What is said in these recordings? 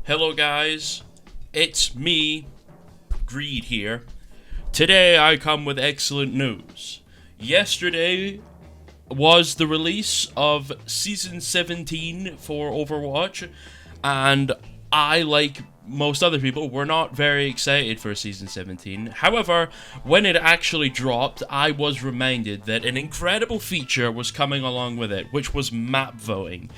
Hello guys, it's me, Greed here. Today I come with excellent news. Yesterday was the release of Season 17 for Overwatch, and I, like most other people, were not very excited for Season 17. However, when it actually dropped, I was reminded that an incredible feature was coming along with it, which was map voting.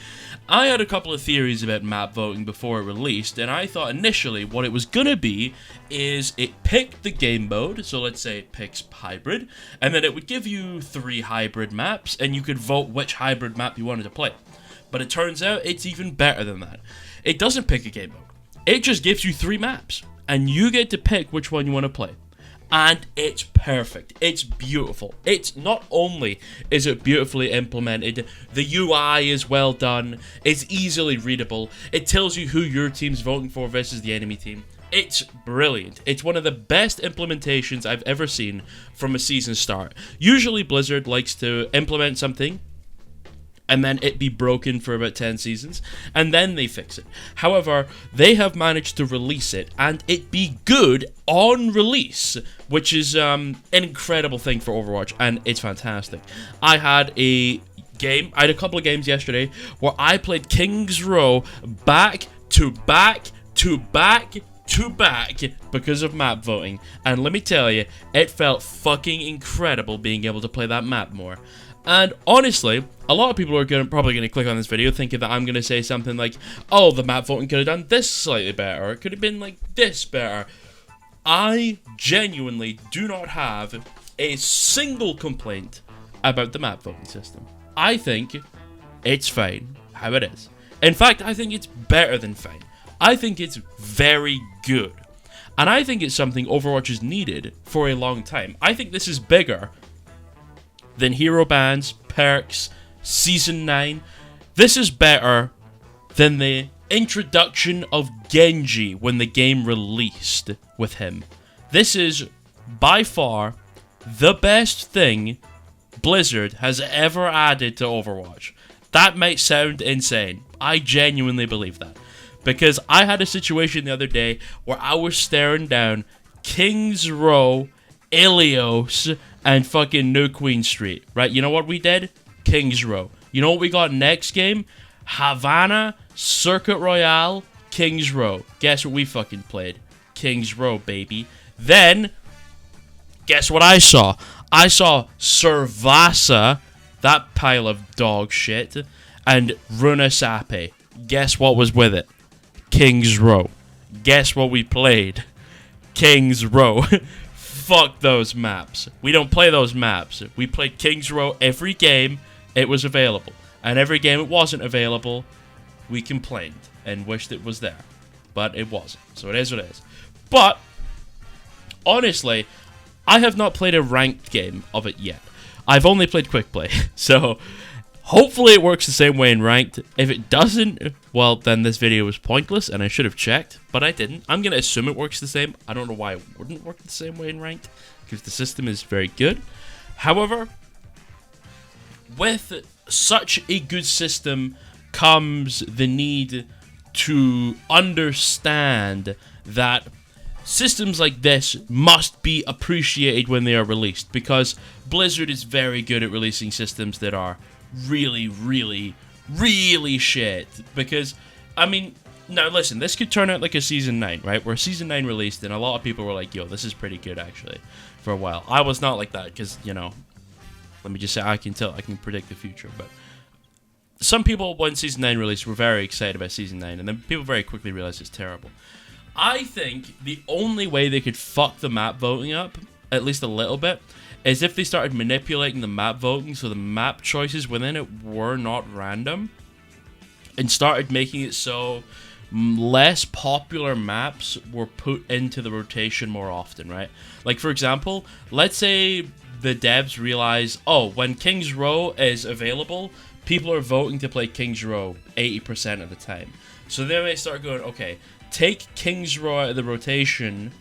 I had a couple of theories about map voting before it released, and I thought initially what it was gonna be is it picked the game mode, so let's say it picks hybrid, and then it would give you 3 hybrid maps, and you could vote which hybrid map you wanted to play. But it turns out it's even better than that. It doesn't pick a game mode. It just gives you 3 maps, and you get to pick which one you want to play. And it's perfect. It's beautiful. It's not only is it beautifully implemented, the UI is well done, it's easily readable, it tells you who your team's voting for versus the enemy team. It's brilliant. It's one of the best implementations I've ever seen from a season start. Usually Blizzard likes to implement something and then it be broken for about 10 seasons, and then they fix it. However, they have managed to release it, and it be good on release, which is an incredible thing for Overwatch, and it's fantastic. I had a couple of games yesterday where I played King's Row back to back to back to back because of map voting, and let me tell you, it felt fucking incredible being able to play that map more. And honestly, a lot of people are probably going to click on this video thinking that I'm going to say something like, oh, the map voting could have done this slightly better, or it could have been like this better. I genuinely do not have a single complaint about the map voting system. I think it's fine how it is. In fact, I think it's better than fine. I think it's very good. And I think it's something Overwatch has needed for a long time. I think this is bigger than hero bans, perks, Season 9. This is better than the introduction of Genji when the game released with him. This is, by far, the best thing Blizzard has ever added to Overwatch. That might sound insane. I genuinely believe that. Because I had a situation the other day where I was staring down King's Row, Ilios, and fucking New Queen Street, right? You know what we did? King's Row. You know what we got next game? Havana, Circuit Royale, King's Row. Guess what we fucking played? King's Row, baby. Then, guess what I saw? I saw Servasa, that pile of dog shit, and RUIN. Guess what was with it? King's Row. Guess what we played? King's Row. Fuck those maps. We don't play those maps. We played King's Row every game it was available. And every game it wasn't available, we complained and wished it was there. But it wasn't. So it is what it is. But, honestly, I have not played a ranked game of it yet. I've only played quick play. So, hopefully it works the same way in ranked. If it doesn't, well, then this video was pointless and I should have checked, but I didn't. I'm going to assume it works the same. I don't know why it wouldn't work the same way in ranked, because the system is very good. However, with such a good system comes the need to understand that systems like this must be appreciated when they are released, because Blizzard is very good at releasing systems that are really, really, really shit. Because, I mean, now listen, this could turn out like a Season 9, right? Where Season 9 released and a lot of people were like, yo, this is pretty good actually, for a while. I was not like that because, you know, let me just say I can predict the future. But some people, when Season 9 released, were very excited about Season 9, and then people very quickly realized it's terrible. I think the only way they could fuck the map voting up, at least a little bit, is if they started manipulating the map voting so the map choices within it were not random, and started making it so less popular maps were put into the rotation more often, right? Like, for example, let's say the devs realize, oh, when King's Row is available, people are voting to play King's Row 80% of the time. So then they start going, okay, take King's Row out of the rotation,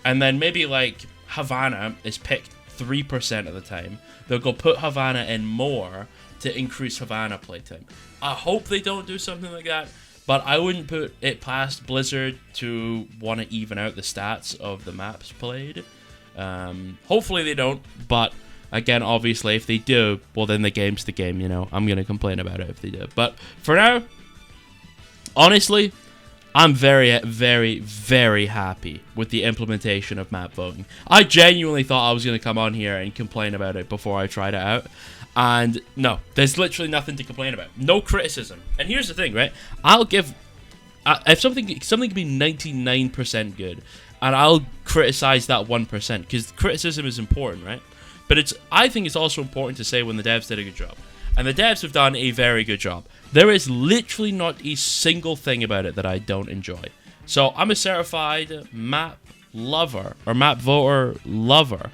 and then maybe, like, Havana is picked 3% of the time. They'll go put Havana in more to increase Havana playtime. I hope they don't do something like that, but I wouldn't put it past Blizzard to want to even out the stats of the maps played. Hopefully they don't, but again, obviously, if they do, well, then the game's the game, you know. I'm going to complain about it if they do. But for now, honestly, I'm very, very, very happy with the implementation of map voting. I genuinely thought I was going to come on here and complain about it before I tried it out. And no, there's literally nothing to complain about. No criticism. And here's the thing, right? I'll give... if something can be 99% good, and I'll criticize that 1%, because criticism is important, right? But I think it's also important to say when the devs did a good job. And the devs have done a very good job. There is literally not a single thing about it that I don't enjoy. So I'm a certified map lover, or map voter lover.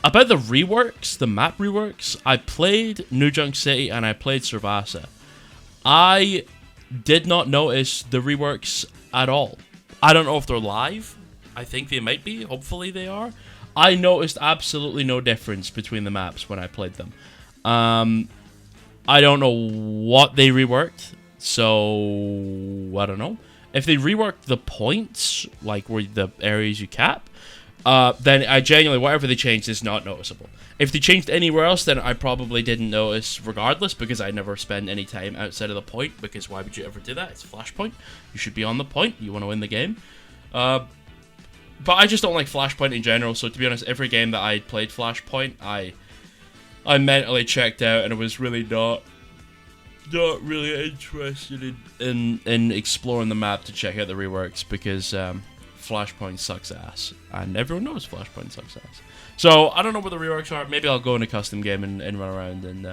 About the reworks, the map reworks, I played New Junk City and I played Servasa. I did not notice the reworks at all. I don't know if they're live. I think they might be. Hopefully they are. I noticed absolutely no difference between the maps when I played them. I don't know what they reworked, so I don't know. If they reworked the points, like where the areas you cap, then I genuinely, whatever they changed is not noticeable. If they changed anywhere else, then I probably didn't notice regardless, because I never spend any time outside of the point, because why would you ever do that? It's Flashpoint. You should be on the point. You want to win the game. But I just don't like Flashpoint in general, so to be honest, every game that I played Flashpoint, I mentally checked out, and I was really not really interested in exploring the map to check out the reworks, because Flashpoint sucks ass, and everyone knows Flashpoint sucks ass. So I don't know what the reworks are. Maybe I'll go in a custom game and run around and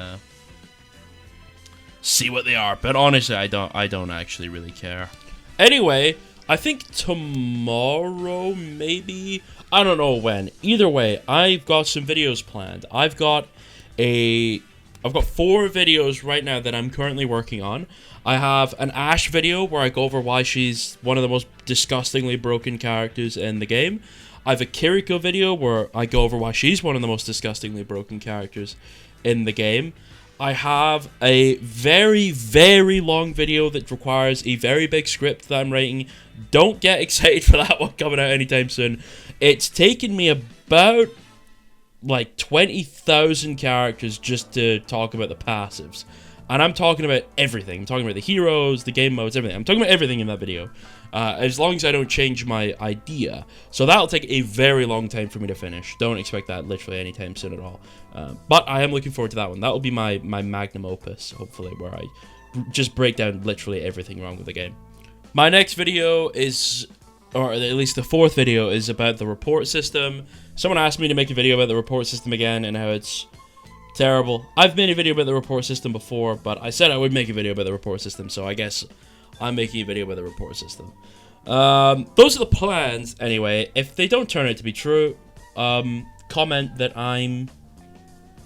see what they are. But honestly, I don't actually really care. Anyway, I think tomorrow, maybe, I don't know when. Either way, I've got some videos planned. I've got 4 videos right now that I'm currently working on. I have an Ashe video where I go over why she's one of the most disgustingly broken characters in the game. I have a Kiriko video where I go over why she's one of the most disgustingly broken characters in the game. I have a very, very long video that requires a very big script that I'm writing. Don't get excited for that one coming out anytime soon. It's taken me about like 20,000 characters just to talk about the passives. And I'm talking about everything. I'm talking about the heroes, the game modes, everything. I'm talking about everything in that video. As long as I don't change my idea. So that'll take a very long time for me to finish. Don't expect that literally anytime soon at all. But I am looking forward to that one. That will be my magnum opus, hopefully, where I just break down literally everything wrong with the game. My next video is, or at least the 4th video, is about the report system. Someone asked me to make a video about the report system again and how it's terrible. I've made a video about the report system before, but I said I would make a video about the report system, so I guess I'm making a video about the report system. Those are the plans, anyway. If they don't turn out to be true, comment that I'm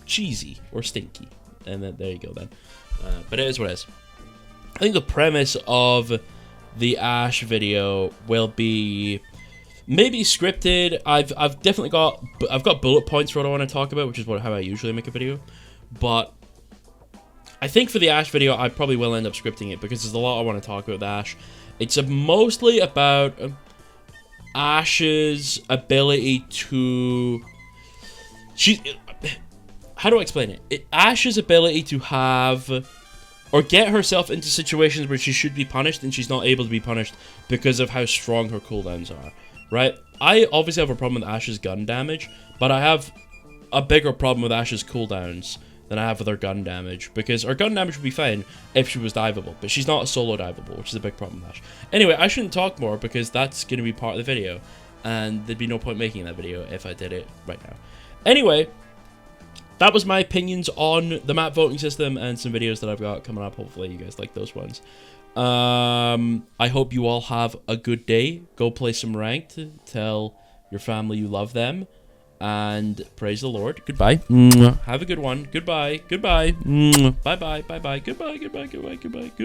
cheesy or stinky, and then there you go then. But it is what it is. I think the premise of the Ashe video will be maybe scripted. I've definitely got bullet points for what I want to talk about, which is how I usually make a video. But I think for the Ashe video, I probably will end up scripting it because there's a lot I want to talk about with Ashe. It's mostly about Ashe's ability to... How do I explain it? Ashe's ability to have... or get herself into situations where she should be punished and she's not able to be punished because of how strong her cooldowns are, right? I obviously have a problem with Ashe's gun damage, but I have a bigger problem with Ashe's cooldowns than I have with her gun damage, because her gun damage would be fine if she was diveable, but she's not a solo diveable, which is a big problem with Ashe. Anyway, I shouldn't talk more because that's going to be part of the video, and there'd be no point making that video if I did it right now. Anyway, that was my opinions on the map voting system and some videos that I've got coming up. Hopefully you guys like those ones. I hope you all have a good day. Go play some ranked. Tell your family you love them. And praise the Lord. Goodbye. Have a good one. Goodbye. Goodbye. Bye-bye. Bye-bye. Goodbye. Goodbye. Goodbye. Goodbye.